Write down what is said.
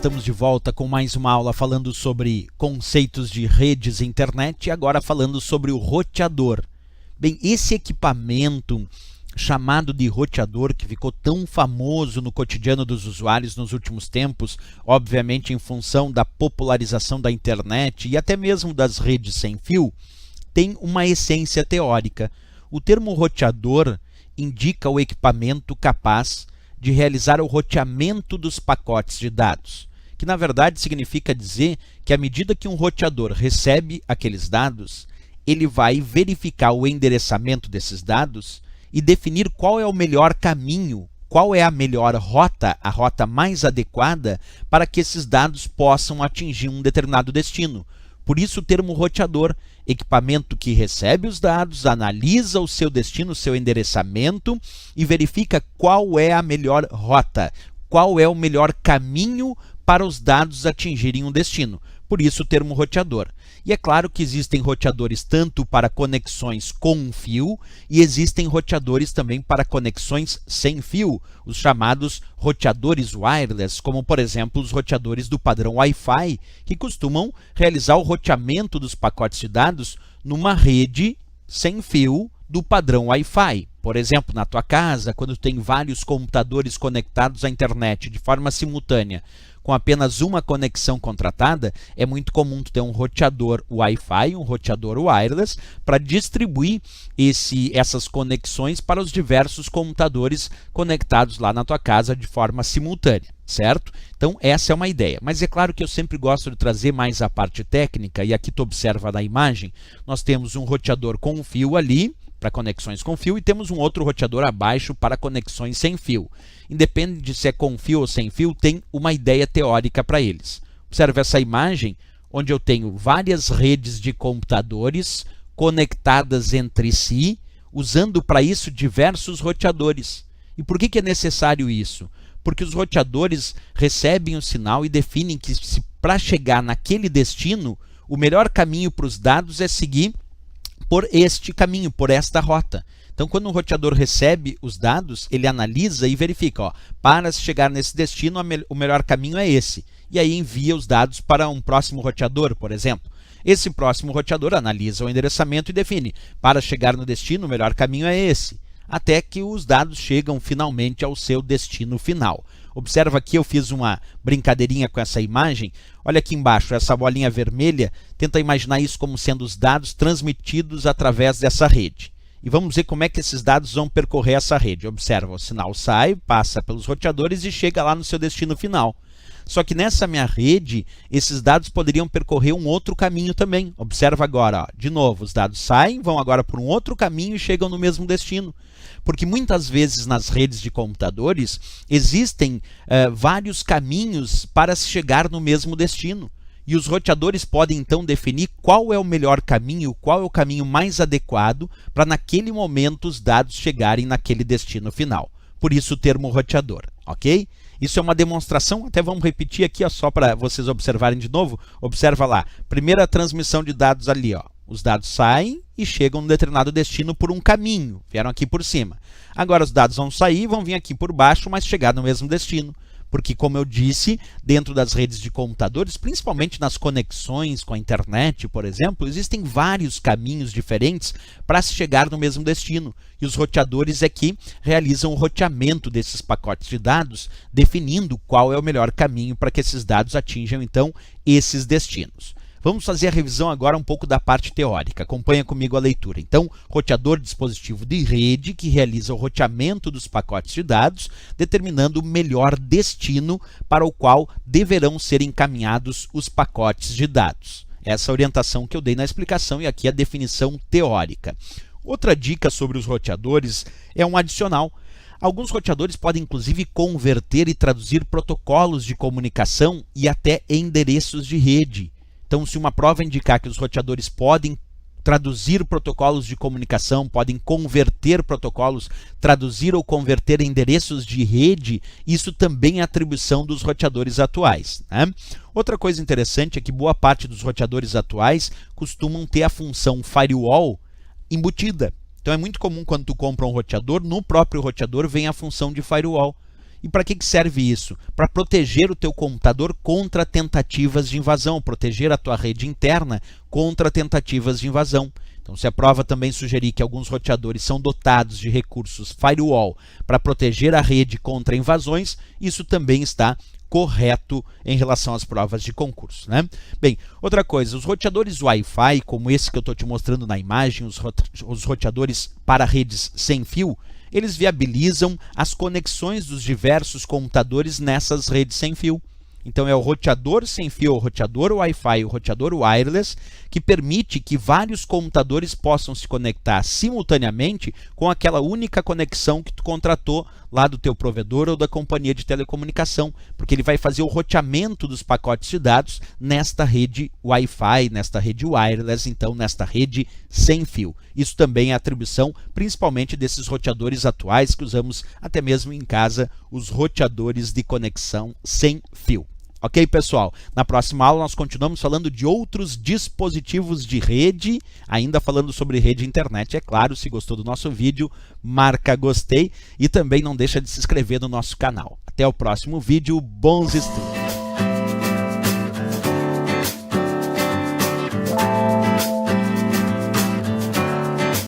estamos de volta com mais uma aula falando sobre conceitos de redes e internet e agora falando sobre o roteador. Bem, esse equipamento chamado de roteador, que ficou tão famoso no cotidiano dos usuários nos últimos tempos, obviamente em função da popularização da internet e até mesmo das redes sem fio, tem uma essência teórica. O termo roteador indica o equipamento capaz de realizar o roteamento dos pacotes de dados, que na verdade significa dizer que à medida que um roteador recebe aqueles dados, ele vai verificar o endereçamento desses dados e definir qual é o melhor caminho, qual é a melhor rota, a rota mais adequada para que esses dados possam atingir um determinado destino. Por isso o termo roteador, equipamento que recebe os dados, analisa o seu destino, o seu endereçamento e verifica qual é a melhor rota, qual é o melhor caminho para os dados atingirem um destino. Por isso o termo roteador. E é claro que existem roteadores tanto para conexões com fio e existem roteadores também para conexões sem fio, os chamados roteadores wireless, como por exemplo os roteadores do padrão Wi-Fi, que costumam realizar o roteamento dos pacotes de dados numa rede sem fio do padrão Wi-Fi. Por exemplo, na tua casa, quando tem vários computadores conectados à internet de forma simultânea, com apenas uma conexão contratada, é muito comum tu ter um roteador Wi-Fi, um roteador wireless, para distribuir essas conexões para os diversos computadores conectados lá na tua casa de forma simultânea, certo? Então essa é uma ideia, mas é claro que eu sempre gosto de trazer mais a parte técnica, e aqui tu observa na imagem, nós temos um roteador com fio ali, para conexões com fio, e temos um outro roteador abaixo para conexões sem fio. Independente de se é com fio ou sem fio, tem uma ideia teórica para eles. Observe essa imagem, onde eu tenho várias redes de computadores conectadas entre si, usando para isso diversos roteadores. E por que é necessário isso? Porque os roteadores recebem o sinal e definem que para chegar naquele destino, o melhor caminho para os dados é seguir por este caminho, por esta rota. Então, quando um roteador recebe os dados, ele analisa e verifica, ó, para chegar nesse destino, o melhor caminho é esse. E aí envia os dados para um próximo roteador, por exemplo. Esse próximo roteador analisa o endereçamento e define, para chegar no destino, o melhor caminho é esse. Até que os dados chegam finalmente ao seu destino final. Observa aqui, eu fiz uma brincadeirinha com essa imagem. Olha aqui embaixo, essa bolinha vermelha, tenta imaginar isso como sendo os dados transmitidos através dessa rede. E vamos ver como é que esses dados vão percorrer essa rede. Observa, o sinal sai, passa pelos roteadores e chega lá no seu destino final. Só que nessa minha rede, esses dados poderiam percorrer um outro caminho também. Observa agora, ó, de novo, os dados saem, vão agora por um outro caminho e chegam no mesmo destino. Porque muitas vezes nas redes de computadores existem vários caminhos para se chegar no mesmo destino. E os roteadores podem então definir qual é o melhor caminho, qual é o caminho mais adequado para naquele momento os dados chegarem naquele destino final. Por isso o termo roteador, ok? Isso é uma demonstração, até vamos repetir aqui, ó, só para vocês observarem de novo. Observa lá, primeira transmissão de dados ali, ó. Os dados saem e chegam num determinado destino por um caminho, vieram aqui por cima. Agora os dados vão sair e vão vir aqui por baixo, mas chegar no mesmo destino. Porque, como eu disse, dentro das redes de computadores, principalmente nas conexões com a internet, por exemplo, existem vários caminhos diferentes para se chegar no mesmo destino. E os roteadores é que realizam o roteamento desses pacotes de dados, definindo qual é o melhor caminho para que esses dados atinjam, então, esses destinos. Vamos fazer a revisão agora um pouco da parte teórica. Acompanha comigo a leitura. Então, roteador, dispositivo de rede que realiza o roteamento dos pacotes de dados, determinando o melhor destino para o qual deverão ser encaminhados os pacotes de dados. Essa é a orientação que eu dei na explicação e aqui a definição teórica. Outra dica sobre os roteadores é um adicional. Alguns roteadores podem inclusive converter e traduzir protocolos de comunicação e até endereços de rede. Então, se uma prova indicar que os roteadores podem traduzir protocolos de comunicação, podem converter protocolos, traduzir ou converter endereços de rede, isso também é atribuição dos roteadores atuais, né? Outra coisa interessante é que boa parte dos roteadores atuais costumam ter a função firewall embutida. Então é muito comum quando tu compra um roteador, no próprio roteador vem a função de firewall. E para que serve isso? Para proteger o teu computador contra tentativas de invasão, proteger a tua rede interna contra tentativas de invasão. Então, se a prova também sugerir que alguns roteadores são dotados de recursos firewall para proteger a rede contra invasões, isso também está correto em relação às provas de concurso, né? Bem, outra coisa, os roteadores Wi-Fi, como esse que eu estou te mostrando na imagem, os roteadores para redes sem fio, eles viabilizam as conexões dos diversos computadores nessas redes sem fio. Então é o roteador sem fio, o roteador Wi-Fi, o roteador wireless, que permite que vários computadores possam se conectar simultaneamente com aquela única conexão que tu contratou lá do teu provedor ou da companhia de telecomunicação, porque ele vai fazer o roteamento dos pacotes de dados nesta rede Wi-Fi, nesta rede wireless, então nesta rede sem fio. Isso também é atribuição principalmente desses roteadores atuais que usamos até mesmo em casa, os roteadores de conexão sem fio. Ok, pessoal? Na próxima aula nós continuamos falando de outros dispositivos de rede, ainda falando sobre rede internet, é claro. Se gostou do nosso vídeo, marca gostei e também não deixa de se inscrever no nosso canal. Até o próximo vídeo, bons estudos!